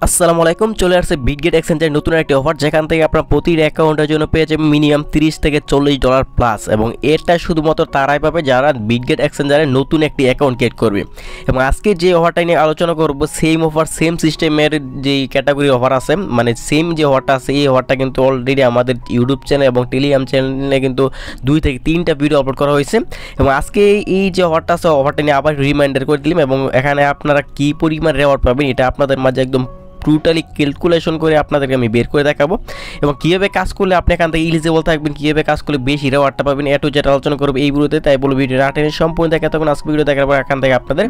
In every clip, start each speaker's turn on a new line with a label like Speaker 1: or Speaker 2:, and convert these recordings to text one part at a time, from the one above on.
Speaker 1: আসসালামু আলাইকুম। চলে আসছে বিটগেট এক্সচেঞ্জের নতুন একটি অফার, যেখান থেকে আপনার প্রতি অ্যাকাউন্টের জন্য পেয়ে যাবেন মিনিমাম $30 থেকে $40 প্লাস, এবং এটা শুধুমাত্র তারাই পাবে যারা বিটগেট এক্সচেঞ্জারে নতুন একটি অ্যাকাউন্ট ক্রিয়েট করবে। এবং আজকে যে অফারটা নিয়ে আলোচনা করব, সেম অফার সেম সিস্টেমের যেই ক্যাটাগরি অফার আছে, মানে সেম যে অফারটা আছে, এই অফারটা কিন্তু অলরেডি আমাদের ইউটিউব চ্যানেল এবং টেলিগ্রাম চ্যানেলে কিন্তু 2 থেকে 3টা ভিডিও আপলোড করা হয়েছে। এবং আজকে এই যে অফারটা আছে, অফারটা নিয়ে আবার রিমাইন্ডার করে দিলাম, এবং এখানে আপনারা কী পরিমাণ রেওয়ার্ড পাবেন এটা আপনাদের মাঝে একদম টোটালি ক্যালকুলেশন করে আপনাদেরকে আমি বের করে দেখাবো, এবং কীভাবে কাজ করলে আপনি এখান থেকে ইলিজিবল থাকবেন, কীভাবে কাজ করলে বেশি রেওয়ার্ডটা পাবেন, এটু যেটা আলোচনা করবো এই ভিডিওতে। তাই বলবো ভিডিও না টেনে সম্পূর্ণ দেখা, তখন আজকে ভিডিও দেখার পর এখান থেকে আপনাদের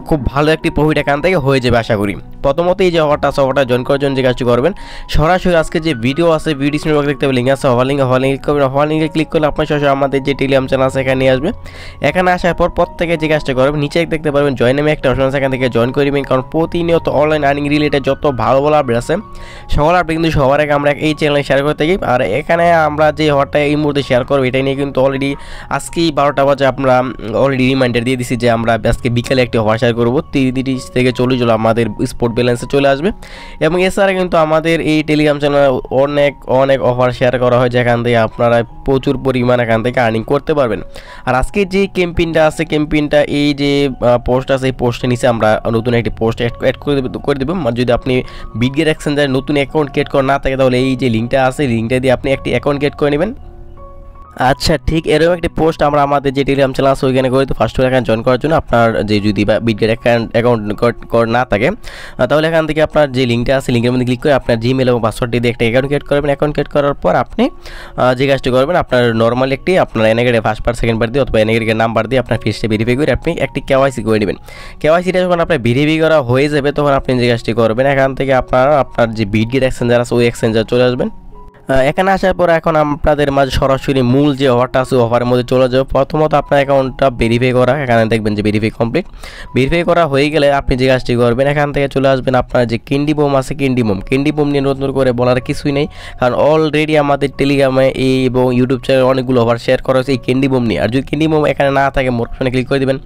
Speaker 1: খুব ভালো একটি প্রফিট এখান থেকে হয়ে যাবে আশা করি। প্রথমত এই যে অফারটা আছে, অফারটা জয়েন করার জন্য যে কাজটি করবেন, সরাসরি আজকে যে ভিডিও আছে ভিডিও স্ক্রিনে দেখতে পাবেন লিঙ্ক আছে, অফার লিঙ্কে ক্লিক করবেন। অফার লিঙ্কে ক্লিক করলে আপনার সরাসরি আমাদের যে টেলিগ্রাম চ্যানেল আছে এখানে নিয়ে আসবে। এখানে আসার পর প্রত্যেকে যে কাজটা করবেন, নিচে দেখতে পারবেন জয়েন নামে একটা অপশন আছে, এখান থেকে জয়েন করে নেবেন। কারণ প্রতিনিয়ত অনলাইন আর্নিং রিলেটেড যত ভালো ভালো আপডেট আছে, সকল আপডেট কিন্তু সবার আগে আমরা এই চ্যানেলে শেয়ার করে থাকি। আর এখানে আমরা যে অফারটা এই মুহূর্তে শেয়ার করবো, এটা নিয়ে কিন্তু অলরেডি আজকেই 12টা বাজে আমরা অলরেডি রিমাইন্ডার দিয়ে দিচ্ছি যে আমরা আজকে বিকালে একটি অফার শেয়ার করবো। 30 থেকে 40 আমাদের স্পোর্ট ব্যালেন্সে চলে আসবে। এবং এছাড়া কিন্তু আমাদের এই টেলিগ্রাম চ্যানেলে অনেক অফার শেয়ার করা হয়, যেখান থেকে আপনারা প্রচুর পরিমাণ এখান থেকে আর্নিং করতে পারবেন। আর আজকে যে ক্যাম্পেইনটা আছে, ক্যাম্পেইনটা এই যে পোস্ট আছে, এই পোস্টের নিচে আমরা নতুন একটি পোস্ট অ্যাড করে দেবো। যদি আপনি বিটগেট এক্সচেঞ্জারে নতুন অ্যাকাউন্ট ক্রিয়েট করা না থাকে, তাহলে এই যে লিঙ্কটা আছে, লিঙ্কটা দিয়ে আপনি একটি অ্যাকাউন্ট ক্রিয়েট করে নেবেন। আচ্ছা, ঠিক এরকম একটি পোস্ট আমরা আমাদের যে টেলিগ্রাম চ্যানেল আছে ওইখানে করে দিই। ফার্স্ট এখানে জয়েন করার জন্য আপনার যে যদি বিটগেট অ্যাকাউন্ট না থাকে, তাহলে এখান থেকে আপনার যে লিঙ্কটা আছে, লিঙ্কের মধ্যে ক্লিক করে আপনার জিমেল এবং পাসওয়ার্ড দিয়ে একটা অ্যাকাউন্ট ক্রিয়েট করবেন। অ্যাকাউন্ট ক্রিয়েট করার পর আপনি যে কাজটি করবেন, আপনার নর্মাল একটি আপনার এনআইডি ফার্স্ট বার সেকেন্ড বার দিয়ে অথবা এনআইডি নাম্বার দিয়ে আপনার ফেসটা ভেরিফাই করে আপনি একটি কেওয়াইসি করে নেবেন। কেওয়াইসিটা যখন আপনার ভেরিফাই করা হয়ে যাবে, তখন আপনি যে কাজটি করবেন, এখান থেকে আপনার যে বিটগেট এক্সচেঞ্জার আছে ওই এক্সচেঞ্জার চলে আসবেন। এখানে আসার পর এখন আপনাদের মাঝে সরাসরি মূল যে অফারটা আছে অফারের মধ্যে চলে যাবে। প্রথমত আপনার অ্যাকাউন্টটা ভেরিফাই করা, এখানে দেখবেন যে ভেরিফাই কমপ্লিট। ভেরিফাই করা হয়ে গেলে আপনি যে কাজটি করবেন, এখান থেকে চলে আসবেন আপনার যে ক্যান্ডি বোম আছে, ক্যান্ডি বোম নিয়ে নতুন করে বলার কিছুই নেই, কারণ অলরেডি আমাদের টেলিগ্রামে এবং ইউটিউব চ্যানেলে অনেকগুলো অফার শেয়ার করা হয়েছে এই ক্যান্ডি বোম নিয়ে। আর যদি ক্যান্ডি বোম এখানে না থাকে, মোর অপশনে ক্লিক করে দেবেন।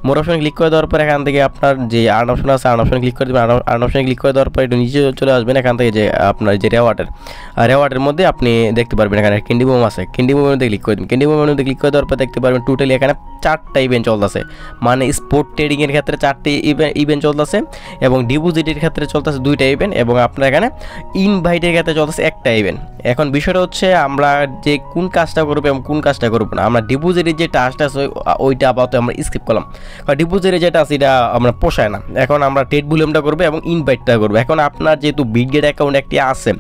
Speaker 1: মোর অপশনে ক্লিক করে দেওয়ার পর এখান থেকে আপনার যে আর্ন অপশন আছে, আর্ন অপশনে ক্লিক করে দেবেন। আর্ন অপশনে ক্লিক করে দেওয়ার পর একটু নিচে চলে আসবেন, এখান থেকে যে আপনার যে রেওয়ার্ডের মধ্যে আপনি দেখতে পারবেন এখানে ক্যান্ডি বোম আছে, ক্যান্ডি বোমের মধ্যে ক্লিক করে দিন। ক্যান্ডি বোমের মধ্যে ক্লিক করে দেওয়ার পর দেখতে পারবেন টোটালি এখানে 4টা ইভেন্ট চলতেছে, মানে স্পোর্ট ট্রেডিংয়ের ক্ষেত্রে 4টি ইভেন্ট চলতেছে, এবং ডিপোজিটের ক্ষেত্রে চলতেছে 2টা ইভেন্ট, এবং আপনার এখানে ইনভাইটের ক্ষেত্রে চলতেছে 1টা ইভেন্ট। এখন বিষয়টা হচ্ছে আমরা যে কোন কাজটা করবো এবং কোন কাজটা করবো না। আমরা ডিপোজিটের যে টাস্কটা আছে ওইটা আপাতত আমরা স্কিপ করলাম, কারণ ডিপোজিটের যেটা আছে এটা আমরা পোষায় না। এখন আমরা ট্রেড ভলিউমটা করবো এবং ইনভাইটটা করবো। এখন আপনার যেহেতু বিটগেট অ্যাকাউন্ট একটি আছে,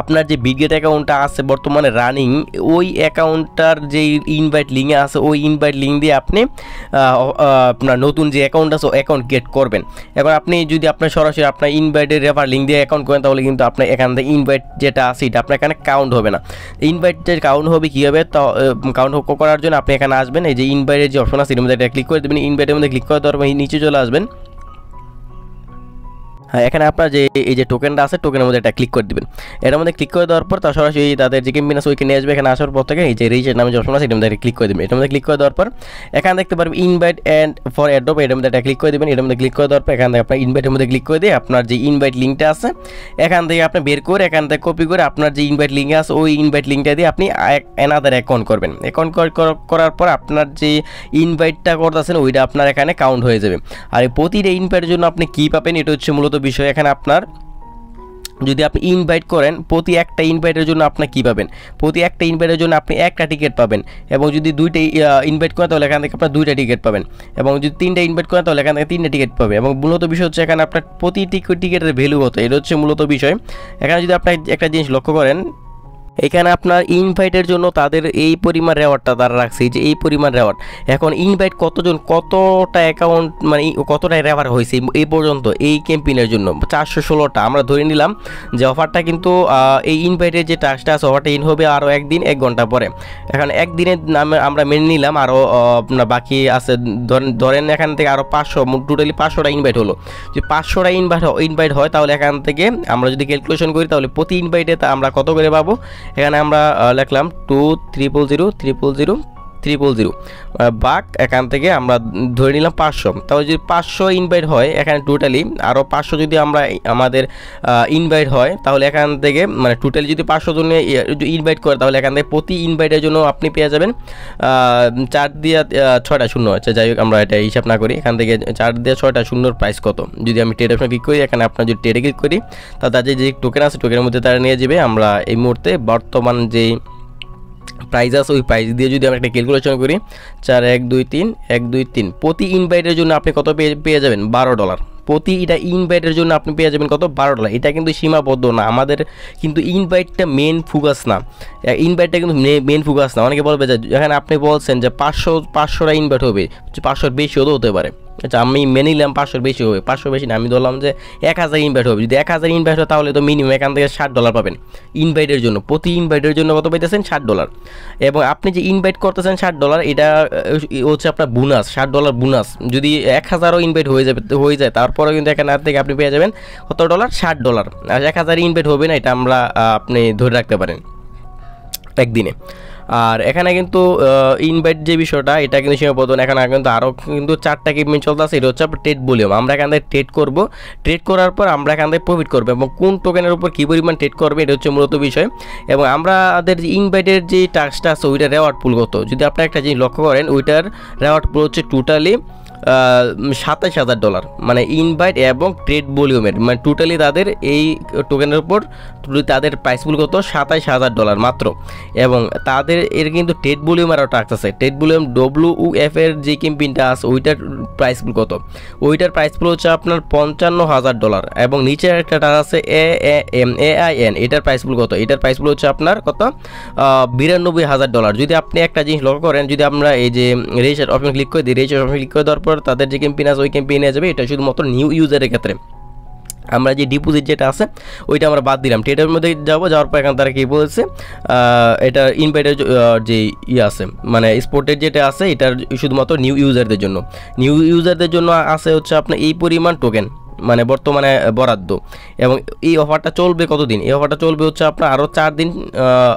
Speaker 1: আপনার যে বিটগেট অ্যাকাউন্টটা আছে বর্তমানে রানিং, ওই অ্যাকাউন্টটার যে ইনভাইট লিঙ্ক আছে, ওই ইনভাইট লিঙ্ক দিয়ে আপনি আপনার নতুন যে অ্যাকাউন্ট আছে অ্যাকাউন্ট ক্রিয়েট করবেন। এখন আপনি যদি আপনার সরাসরি আপনার ইনভাইটের রেফার লিঙ্ক দিয়ে অ্যাকাউন্ট করেন, তাহলে কিন্তু আপনার এখান থেকে ইনভাইট যেটা আছে এটা আপনার এখানে কাউন্ট হবে না। ইনভাইট যে কাউন্ট হবে কীভাবে, তো কাউন্ট করার জন্য আপনি এখানে আসবেন, এই যে ইনভাইটের যে অপশন আছে এর মধ্যে ক্লিক করে দেবেন। ইনভাইটের মধ্যে ক্লিক করে দেওয়ার পর নিচে চলে আসবেন। হ্যাঁ, এখানে আপনার যে এই যে টোকেনটা আছে, টোকেনের মধ্যে একটা ক্লিক করে দেবেন। এর মধ্যে ক্লিক করে দেওয়ার পর তার সরাসরি তাদের যে ক্যাম্পেইন আছে ওইখানে আসবে। এখানে আসার পর থেকে এই যে রিচার্জ নামে যে অপশন আছে এটার মধ্যে ক্লিক করে দেবেন। এটার মধ্যে ক্লিক করে দেওয়ার পর এখানে দেখতে পারবেন ইনভাইট অ্যান্ড ফর অ্যাড্রপ, এটার মধ্যে একটা ক্লিক করে দেবেন। এটার মধ্যে ক্লিক করে দেওয়ার পর এখান থেকে আপনার ইনভাইটের মধ্যে ক্লিক করে দিয়ে আপনার যে ইনভাইট লিঙ্কটা আছে এখান থেকে আপনি বের করে এখান থেকে কপি করে আপনার যে ইনভাইট লিঙ্ক আছে ওই ইনভাইট লিঙ্কটা দিয়ে আপনি অ্যানাদার অ্যাকাউন্ট করবেন। অ্যাকাউন্ট করার পর আপনার যে ইনভাইটটা করতেছেন ওইটা আপনার এখানে কাউন্ট হয়ে যাবে। আর এই প্রতিটা ইনভাইটের জন্য আপনি কী পাবেন, এটা হচ্ছে মূলত বিষয়। এখানে আপনার যদি আপনি ইনভাইট করেন, প্রতি একটা ইনভাইটের জন্য আপনি কী পাবেন, প্রতি একটা ইনভাইটের জন্য আপনি একটা টিকিট পাবেন, এবং যদি 2টা ইনভাইট করেন তাহলে এখান থেকে আপনার 2টা টিকিট পাবেন, এবং যদি 3টা ইনভাইট করেন তাহলে এখান থেকে 3টা টিকিট পাবে। এবং মূলত বিষয় হচ্ছে এখানে আপনার প্রতি টিকিটের ভ্যালু কত, এটা হচ্ছে মূলত বিষয়। এখানে যদি আপনি একটা জিনিস লক্ষ্য করেন, এখানে আপনার ইনভাইটের জন্য তাদের এই পরিমাণ রেওয়ার্ডটা তারা রাখছে, যে এই পরিমাণ রেওয়ার্ড। এখন ইনভাইট কতজন, কতটা অ্যাকাউন্ট, মানে কতটা রেফার হয়েছে এই পর্যন্ত এই ক্যাম্পেইনের জন্য 416টা। আমরা ধরে নিলাম যে অফারটা কিন্তু এই ইনভাইটের যে টাস্কটা আছে অফারটা ইন হবে আরও 1 ঘন্টা পরে। এখন একদিনের নামে আমরা মেনে নিলাম, আরও আপনার বাকি আছে ধরেন এখান থেকে আরও 500, টোটালি 500টা ইনভাইট হলো। যদি 500টা ইনভাইট হয় তাহলে এখান থেকে আমরা যদি ক্যালকুলেশন করি তাহলে প্রতি ইনভাইটে আমরা কত করে পাবো। এখানে আমরা লিখলাম 2000000 000 বাক এখান থেকে আমরা ধরে নিলাম 500। তাহলে যদি 500 ইনভাইট হয় এখানে টোটালি আরও 500 যদি আমরা আমাদের ইনভাইট হয় তাহলে এখান থেকে মানে টোটালি যদি 500 জন ইনভাইট করে তাহলে এখান থেকে প্রতি ইনভাইটের জন্য আপনি পেয়ে যাবেন 4 দিয়ে 6টা শূন্য হচ্ছে। যাই হোক আমরা এটা হিসাব না করি, এখান থেকে 4 দিয়ে 6টা শূন্যর প্রাইস কত। যদি আমি ট্রেড অপশনে ক্লিক করি, এখানে আপনার যদি ট্রেডে ক্লিক করি তাদের যে টোকেন আছে টোকেনের মধ্যে তারা নিয়ে যাবে। আমরা এই মুহূর্তে বর্তমান যেই প্রাইস আছে ওই প্রাইস দিয়ে যদি আমরা একটা ক্যালকুলেশন করি 4 1 2 3 1 2 3 প্রতি ইনভাইটের জন্য আপনি কত পেয়ে যাবেন $12 প্রতি এটা ইনভাইটের জন্য আপনি পেয়ে যাবেন কত $12। এটা কিন্তু সীমাবদ্ধ না, আমাদের কিন্তু ইনভাইটটা মেন ফোকাস না, ইনভাইটটা কিন্তু মেন ফোকাস না। অনেকে বলবে যে এখানে আপনি বলছেন যে 500টা ইনভাইট হবে, 500 বেশিও তো হতে পারে। আচ্ছা আমি মেনে নিলাম 500 বেশি হবে, 500 বেশি না, আমি ধরলাম যে 1000 ইনভাইট হবে। যদি 1000 ইনভাইট হয় তাহলে তো মিনিমাম এখান থেকে $60 পাবেন ইনভাইটের জন্য। প্রতি ইনভাইটের জন্য কত পাইতেছেন $60। এবং আপনি যে ইনভাইট করতেছেন $60 এটা হচ্ছে আপনার বোনাস, $60 বোনাস। যদি 1000ও ইনভাইট হয়ে যায় তারপরেও কিন্তু এখানে থেকে আপনি পেয়ে যাবেন কত ডলার, $60। আর 1000 ইনভাইট হবে না, এটা আমরা আপনি ধরে রাখতে পারেন একদিনে। আর এখানে কিন্তু ইনভাইট যে বিষয়টা এটা কিন্তু সীমাবদ্ধ না, এখানে কিন্তু আরও কিন্তু 4টা ইভেন্ট চলতে আছে। এটা হচ্ছে আপনার ট্রেড ভলিউম, আমরা এখান থেকে ট্রেড করব, ট্রেড করার পর আমরা এখান থেকে প্রফিট করবো এবং কোন টোকেনের উপর কী পরিমাণ ট্রেড করবে এটা হচ্ছে মূলত বিষয়। এবং আমাদের যে ইনভাইটের যে টাস্কটা আছে ওইটা রেওয়ার্ড পুল কত, যদি আপনি একটা জিনিস লক্ষ্য করেন ওইটার রেওয়ার্ড পুল হচ্ছে টোটালি $27,000 মানে ইনভাইট এবং ট্রেড ভলিউমের, মানে টোটালি তাদের এই টোকেনের উপর তাদের প্রাইস পুল কত $27,000 মাত্র। এবং তাদের এর কিন্তু ট্রেড ভলিউম আরও টাস্ক আছে, ট্রেড ভলিউম WUF এর যে ক্যাম্পেইনটা আছে ওইটার প্রাইস পুল কত, ওইটার প্রাইস পুল হচ্ছে আপনার $55,000। এবং নিচের একটা টাস্ক আছে AIN, এটার প্রাইস পুল কত, এটার প্রাইস পুল হচ্ছে আপনার কত $92,000। যদি আপনি একটা জিনিস লক্ষ্য করেন, যদি আমরা এই যে রেজিস্টার অপশন ক্লিক করে দিই, রেজিস্টার অপশন ক্লিক করে দেওয়ার পর তাদের যে ক্যাম্পেইন আছে ওই ক্যাম্পেইনে যাবে। এটা শুধুমাত্র নিউ ইউজারের ক্ষেত্রে, আমরা যে ডিপোজিট যেটা আছে ওইটা আমরা বাদ দিলাম, ট্রেডের মধ্যে যাওয়ার পর এখানে তারা কী বলছে এটা ইনভাইটের যে আছে মানে স্পোর্টের যেটা আছে এটার শুধুমাত্র নিউ ইউজারদের জন্য, নিউ ইউজারদের জন্য আছে হচ্ছে আপনার এই পরিমাণ টোকেন মানে বর্তমানে বরাদ্দ। এবং এই অফারটা চলবে কতদিন, এই অফারটা চলবে হচ্ছে আপনার আরও 4 দিন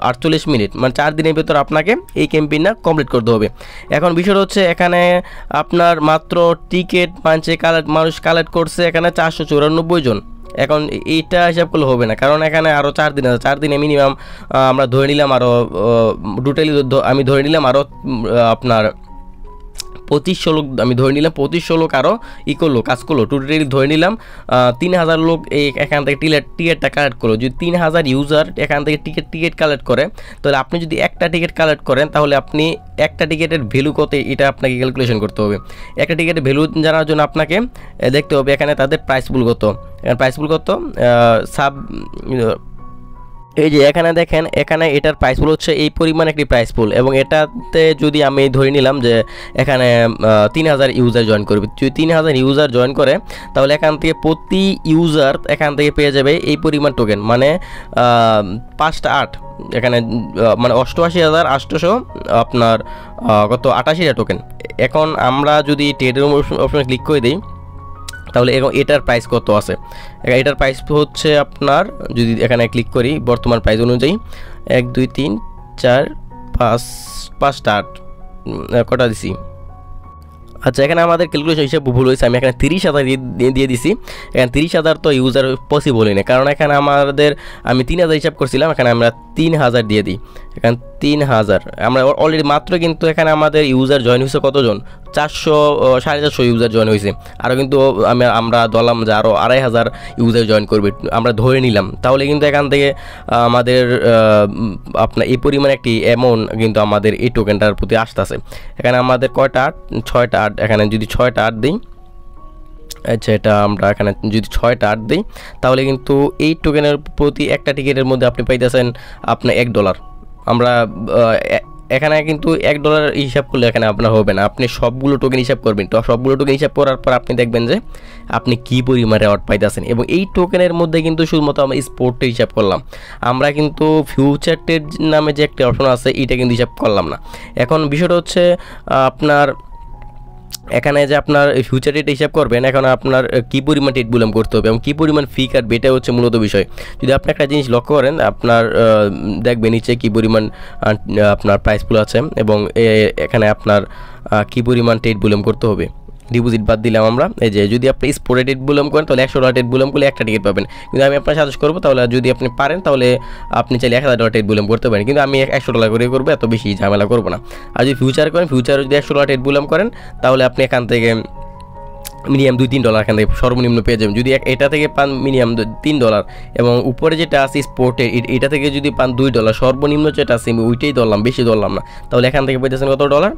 Speaker 1: 48 মিনিট, মানে 4 দিনের ভেতর আপনাকে এই ক্যাম্পেইনটা কমপ্লিট করতে হবে। এখন বিষয়টা হচ্ছে এখানে আপনার মাত্র টিকিট মানুষ কালেক্ট করছে এখানে 494 জন। এখন এইটা হিসাব করলে হবে না, কারণ এখানে আরও 4 দিন আছে, 4 দিনে মিনিমাম আমরা ধরে নিলাম আরও টোটালি আমি ধরে নিলাম আরও আপনার 2500 লোক, আমি ধরে নিলাম 2500 লোক আরও করলো কাজ করলো, টোটালি ধরে নিলাম 3000 লোক এই এখান থেকে টিকিটটা কালেক্ট করলো। যদি 3000 ইউজার এখান থেকে টিকিট কালেক্ট করে তাহলে আপনি যদি একটা টিকিট কালেক্ট করেন তাহলে আপনি একটা টিকিটের ভ্যালু কত এটা আপনাকে ক্যালকুলেশন করতে হবে। একটা টিকিটের ভ্যালু জানার জন্য আপনাকে দেখতে হবে এখানে তাদের প্রাইস পুল কত, প্রাইস পুল কত এই যে এখানে দেখেন, এখানে এটার প্রাইস পুল হচ্ছে এই পরিমাণ একটি প্রাইস পুল। এবং এটাতে যদি আমি ধরে নিলাম যে এখানে 3000 ইউজার জয়েন করবে, যদি 3000 ইউজার জয়েন করে তাহলে এখান থেকে প্রতি ইউজার এখান থেকে পেয়ে যাবে এই পরিমাণ টোকেন, মানে 5টা 8 এখানে মানে 88,800 আপনার কত 88টা টোকেন। এখন আমরা যদি ট্রেডের অপশনে ক্লিক করে দিই তাহলে এটার প্রাইস কত আছে, এটার প্রাইস হচ্ছে আপনার যদি এখানে ক্লিক করি বর্তমান প্রাইস অনুযায়ী 1 2 3 4 5 5টা 8 কটা দিছি। আচ্ছা এখানে আমাদের ক্যালকুলেশন হিসেবে ভুল হয়েছে, আমি এখানে 30,000 দিয়ে দিছি। এখানে 30,000 তো ইউজার পসিবলই না, কারণ এখানে আমি 3000 হিসাব করছিলাম, এখানে আমরা 3000 দিয়ে দিই। এখানে 3000 আমরা অলরেডি মাত্র কিন্তু এখানে আমাদের ইউজার জয়েন হয়েছে কতজন, 400-450 ইউজার জয়েন হয়েছে। আরও কিন্তু আমরা ধরলাম যে আরও 2500 ইউজার জয়েন করবে, আমরা ধরে নিলাম। তাহলে কিন্তু এখান থেকে আমাদের আপনার এই পরিমাণ একটি অ্যামাউন্ট কিন্তু আমাদের এই টোকেনটার প্রতি আসতেছে। এখানে আমাদের কয়টা 6টা 8, এখানে যদি 6টা 8 দিই, আচ্ছা এটা আমরা এখানে যদি 6টা 8 দিই তাহলে কিন্তু এই টোকেনের প্রতি একটা টিকিটের মধ্যে আপনি পাইতেছেন আপনার $1। আমরা এখানে কিন্তু $1 হিসাব করলে এখানে আপনার হবে না, আপনি সবগুলো টোকেন হিসাব করবেন। তো সবগুলো টোকেন হিসাব করার পর আপনি দেখবেন যে আপনি কী পরিমাণ রেওয়ার্ড পাইতেছেন। এবং এই টোকেনের মধ্যে কিন্তু শুধুমাত্র আমরা স্পোর্টের হিসাব করলাম, আমরা কিন্তু ফিউচার ট্রেড নামে যে একটা অপশন আছে এটা কিন্তু হিসাব করলাম না। এখন বিষয়টা হচ্ছে আপনার এখানে যে আপনার ফিউচার রেট হিসাব করবেন, এখন আপনার কী পরিমাণ রেট বুলাম করতে হবে এবং কী পরিমাণ ফি কাটবে, এটা হচ্ছে মূলত বিষয়। যদি আপনি একটা জিনিস লক্ষ্য করেন, আপনার দেখবেন নিচে কী পরিমাণ আপনার প্রাইস পুল আছে এবং এখানে আপনার কী পরিমাণ রেট বুলাম করতে হবে। ডিপোজিট বাদ দিলাম আমরা, এই যে যদি আপনি স্পোর্টেড রেট বুলাম করেন তাহলে $100 রেট বুলাম করলে একটা টিকিট পাবেন। কিন্তু আমি আপনার সাজেস্ট করবো, তাহলে যদি আপনি পারেন তাহলে আপনি চাইলে $1000 রেট বুলাম করতে পারেন, কিন্তু আমি $100 করে করবো, এত বেশি ঝামেলা করবো না। আর যদি ফিউচার করেন, ফিউচারে যদি $100 রেট বুলাম করেন তাহলে আপনি এখান থেকে মিনিমাম $2-3 এখান থেকে সর্বনিম্ন পেয়ে যাবেন। যদি এটা থেকে পান মিনিমাম $3 এবং উপরে যেটা আছে স্পোর্টের, এটা থেকে যদি পান $2, সর্বনিম্ন যেটা আছে ওইটাই ধরলাম, বেশি ধরলাম না, তাহলে এখান থেকে পেয়েছেন কত ডলার?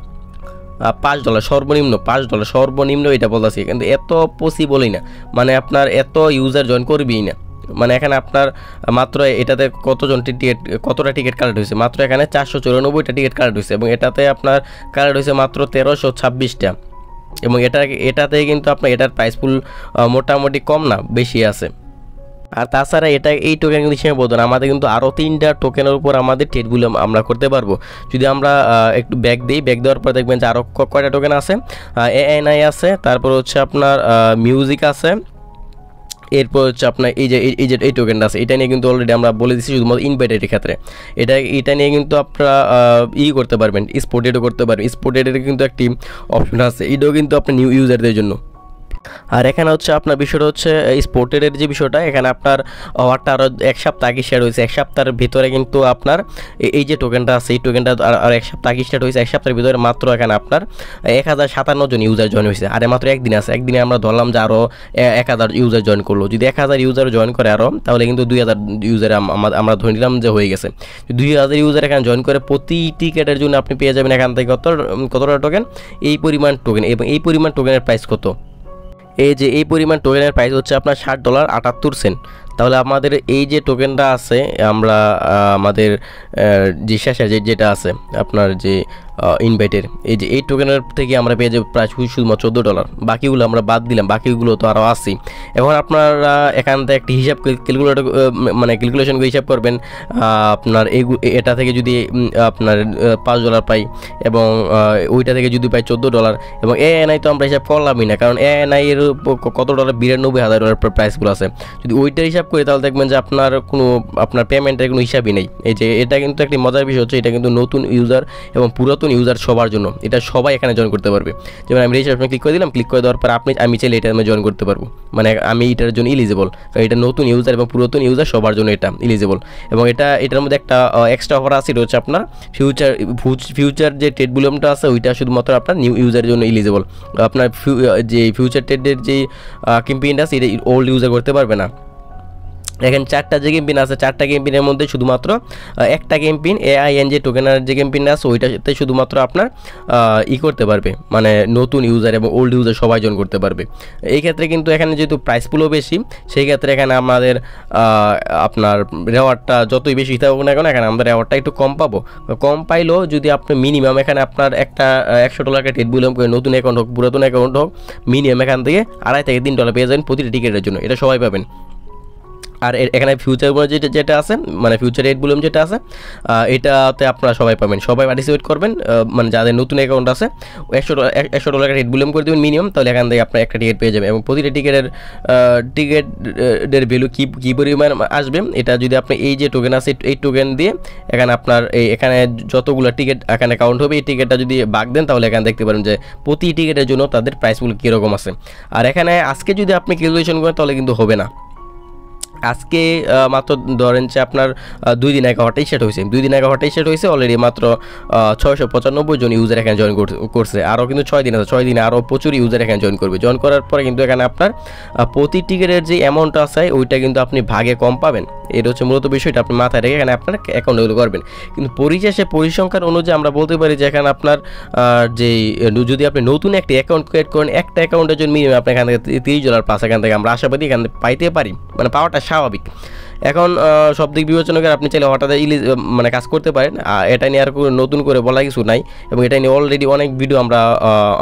Speaker 1: $5, সর্বনিম্ন $5 সর্বনিম্ন, এটা বলতেছি। কিন্তু এত পসিবলই না, মানে আপনার এত ইউজার জয়েন করবেই না। মানে এখানে আপনার মাত্র এটাতে কতটা টিকিট কালেক্ট হয়েছে, মাত্র এখানে 494টা টিকিট কালেক্ট হয়েছে এবং এটাতে আপনার কালেক্ট হয়েছে মাত্র 1326টা। এবং এটাতে কিন্তু আপনার এটার প্রাইস পুল মোটামুটি কম না, বেশি আছে। আর তাছাড়া এই টোকেন কিন্তু সীমাবদ্ধ না, আমাদের কিন্তু আরও 3টা টোকেনের উপর আমাদের ট্রেডগুলো আমরা করতে পারবো। যদি আমরা একটু ব্যাক দেওয়ার পর দেখবেন যে আরও কয়টা টোকেন আছে। ANI আছে, তারপর হচ্ছে আপনার মিউজিক আছে, এরপর হচ্ছে আপনার এই টোকেনটা আছে। এটা নিয়ে কিন্তু অলরেডি আমরা বলে দিচ্ছি শুধুমাত্র ইনভাইটেডের ক্ষেত্রে। এটা নিয়ে কিন্তু আপনারা করতে পারবেন, স্পোর্টেডও করতে পারবেন। স্পোর্টেডের কিন্তু একটি অপশন আছে, এটাও কিন্তু আপনার নিউ ইউজারদের জন্য। আর এখানে হচ্ছে আপনার বিষয়টা হচ্ছে স্পোর্টের যে বিষয়টা, এখানে আপনার অফারটা আরও 1 সপ্তাহ আগে শেয়ার হয়েছে। 1 সপ্তাহের ভিতরে কিন্তু আপনার এই যে টোকেনটা আছে, এই টোকেনটা আর 1 সপ্তাহ আগে স্টার্ট হয়েছে। 1 সপ্তাহের ভিতরে মাত্র এখানে আপনার 1057 জন ইউজার জয়েন হয়েছে। আর মাত্র একদিন আছে, একদিনে আমরা ধরলাম যে আরও 1000 ইউজার জয়েন করলো। যদি 1000 ইউজার জয়েন করে আরও, তাহলে কিন্তু 2000 ইউজার আমরা ধরে নিলাম যে হয়ে গেছে। 2000 ইউজার এখানে জয়েন করে প্রতি টিকেটের জন্য আপনি পেয়ে যাবেন এখান থেকে কতটা টোকেন, এই পরিমাণ টোকেন। এবং এই পরিমাণ টোকেনের প্রাইস কত? এই পরিমাণ টোকেনের প্রাইস হচ্ছে আপনার $60.78। তাহলে আমাদের এই যে টোকেনটা আছে, আমরা আমাদের যে শেষে যেটা আছে আপনার যে ইনভাইটের, এই টোকেনের থেকে আমরা পেয়ে যাবো প্রায় শুধুমাত্র $14। বাকিগুলো আমরা বাদ দিলাম, বাকিগুলো তো আরও আসি। এখন আপনারা এখান থেকে একটি হিসাব ক্যালকুলেশন করে হিসাব করবেন। আপনার এটা থেকে যদি আপনার $5 পাই এবং ওইটা থেকে যদি পাই $14, এবং ANI তো আমরা হিসাব করলামই না, কারণ ANI এর কত ডলার, $92,000 প্রাইসগুলো আছে। যদি ওইটার হিসাব করি তাহলে দেখবেন যে আপনার পেমেন্টের কোনো হিসাবই নেই। এই যে এটা কিন্তু একটি মজার বিষয় হচ্ছে, এটা কিন্তু নতুন ইউজার এবং পুরাতন ইউজার সবার জন্য, এটা সবাই এখানে জয়েন করতে পারবে। যেমন আমি রেজিস্ট্রেশনে ক্লিক করে দিলাম, ক্লিক করে দেওয়ার পর আমি চাইলে এটা জয়েন করতে পারবো, মানে আমি এটার জন্য এলিজিবল। এটা নতুন ইউজার এবং পুরাতন ইউজার সবার জন্য এটা এলিজিবল। এবং এটার মধ্যে একটা এক্সট্রা অফার আছে, এটা হচ্ছে আপনার ফিউচার যে ট্রেড বুলামটা আছে, ওইটা শুধুমাত্র আপনার নিউ ইউজারের জন্য এলিজিবল। আপনার যে ফিউচার ট্রেডের যে ক্যাম্পেইনটা আছে, এটা ওল্ড ইউজার করতে পারবে না। এখানে 4টা যে ক্যাম্পেইন আছে, 4টা ক্যাম্পেইনের মধ্যে শুধুমাত্র একটা ক্যাম্পেইন AIN যে টোকেনার যে ক্যাম্পেইন আছে, ওইটাতে শুধুমাত্র আপনার করতে পারবে, মানে নতুন ইউজার এবং ওল্ড ইউজার সবাই জয়েন করতে পারবে। এই ক্ষেত্রে কিন্তু এখানে যেহেতু প্রাইস পুলও বেশি, সেই ক্ষেত্রে এখানে আমাদের আপনার রেওয়ার্ডটা যতই বেশি থাকুক না কেন, এখানে আমরা রেওয়ার্ডটা একটু কম পাবো। কম পাইলেও যদি আপনি মিনিমাম এখানে আপনার একটা $100 টিকিট বুলাম করে, নতুন অ্যাকাউন্ট হোক পুরাতন অ্যাকাউন্ট হোক, মিনিমাম এখান থেকে $2.5 থেকে $3 পেয়ে যাবেন প্রতিটি টিকিটের জন্য, এটা সবাই পাবেন। আর এখানে ফিউচার যেটা আছে, মানে ফিউচার রেট বুলাম যেটা আছে, এটাতে আপনারা সবাই পাবেন, সবাই পার্টিসিপেট করবেন। মানে যাদের নতুন অ্যাকাউন্ট আছে, $100 রেট বুলাম করে দেবেন মিনিমাম, তাহলে এখান থেকে আপনার একটা টিকিট পেয়ে যাবেন। এবং প্রতিটা টিকিটের ভ্যালু কী পরিমাণ আসবে, এটা যদি আপনি এই যে টোকেন আছে, এই টোকেন দিয়ে এখানে আপনার এখানে যতগুলো টিকিট এখানে কাউন্ট হবে, এই টিকিটটা যদি ভাগ দেন, তাহলে এখানে দেখতে পারেন যে প্রতি টিকিটের জন্য তাদের প্রাইসগুলো কীরকম আছে। আর এখানে আজকে যদি আপনি ক্যালকুলেশন করেন তাহলে কিন্তু হবে না। আজকে মাত্র ধরেন যে আপনার 2 দিন আগে হঠাৎ স্টার্ট হয়েছে, 2 দিন আগে হঠাৎ স্টার্ট হয়েছে, অলরেডি মাত্র 695 জন ইউজার এখানে জয়েন করছে। আরও কিন্তু 6 দিন আছে, 6 দিনে আরও প্রচুর ইউজার এখানে জয়েন করবে। জয়েন করার পরে কিন্তু এখানে আপনার প্রতি টিকিটের যে অ্যামাউন্ট আছে, ওইটা কিন্তু আপনি ভাগে কম পাবেন। এটা হচ্ছে মূলত বিষয়টা, আপনি মাথায় রেখে এখানে আপনার অ্যাকাউন্টগুলো করবেন। কিন্তু পরিশেষে পরিসংখ্যান অনুযায়ী আমরা বলতে পারি যে এখানে আপনার যদি আপনি নতুন একটি অ্যাকাউন্ট ক্রিয়েট করেন, একটা অ্যাকাউন্টের জন্য মিনিমাম আপনার এখান থেকে $30+ এখান থেকে আমরা আশাবাদী এখানে পাইতে পারি, মানে পাওয়াটা স্বাভাবিক। এখন সব দিক বিবেচনা করে আপনি চাইলে হঠাৎ মানে কাজ করতে পারেন, এটা নিয়ে আর নতুন করে বলা কিছু নাই। এবং এটা নিয়ে অলরেডি অনেক ভিডিও আমরা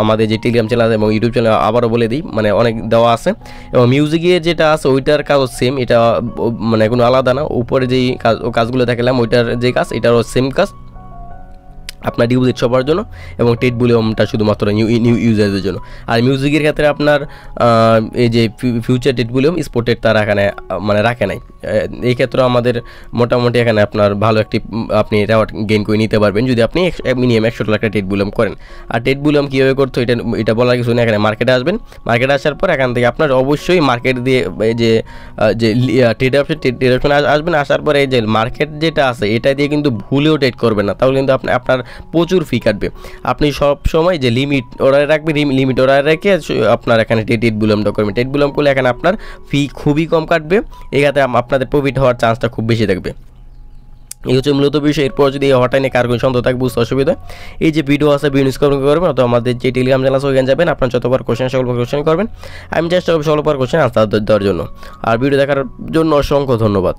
Speaker 1: আমাদের যে টেলিগ্রাম চ্যানেল এবং ইউটিউব চ্যানেল আবারও বলে দিই, মানে অনেক দেওয়া আছে। এবং মিউজিকের যেটা আছে ওইটার কাজও সেম, এটা মানে কোনো আলাদা না। উপরে যেই কাজগুলো দেখালাম ওইটার যে কাজ, এটারও সেম কাজ। আপনার ডিপোজিট সবার জন্য এবং টেট ভলিউমটা শুধুমাত্র নিউ ইউজারদের জন্য। আর মিউজিকের ক্ষেত্রে আপনার এই যে ফিউচার টেট ভলিউম স্পোর্টেড তারা এখানে মানে রাখে নাই। এই ক্ষেত্রে আমাদের মোটামুটি এখানে আপনার ভালো একটি আপনি রেওয়ার্ড গেইন করে নিতে পারবেন যদি আপনি মিনিমাম $100 একটা টেট ভলিউম করেন। আর টেট ভলিউম কীভাবে করতে এটা বলার কিছু নেই। এখানে মার্কেটে আসবেন, মার্কেটে আসার পর এখান থেকে আপনার অবশ্যই মার্কেট দিয়ে যে ট্রেড অপশন আসবেন। আসার পরে এই যে মার্কেট যেটা আছে এটা দিয়ে কিন্তু ভুলেও ট্রেড করবেন না, তাহলে কিন্তু আপনার প্রচুর ফি কাটবে। আপনি সব সময় যে লিমিট অর্ডারে রাখবেন, লিমিট অর্ডারে রেখে আপনার এখানে টেট ভলিউমটা করবেন। টেট ভলিউম করলে এখানে আপনার ফি খুবই কম কাটবে, এখানে আপনাদের প্রফিট হওয়ার চান্সটা খুব বেশি থাকবে। এই হচ্ছে মূলত বিষয়। এরপর যদি এই হঠাৎ নিয়ে কার কোনো সন্দেহ থাকবে, বুঝতে অসুবিধা, এই যে ভিডিও আছে ভিডিও করবেন অথবা আমাদের যে টেলিগ্রাম চ্যানেল আছে ওইখানে যাবেন, আপনার যতবার কোশ্চেন সকল কোশ্চেন করবেন, আমি চেষ্টা করবো সকল কোশ্চেন আনসার দেওয়ার জন্য। আর ভিডিও দেখার জন্য অসংখ্য ধন্যবাদ।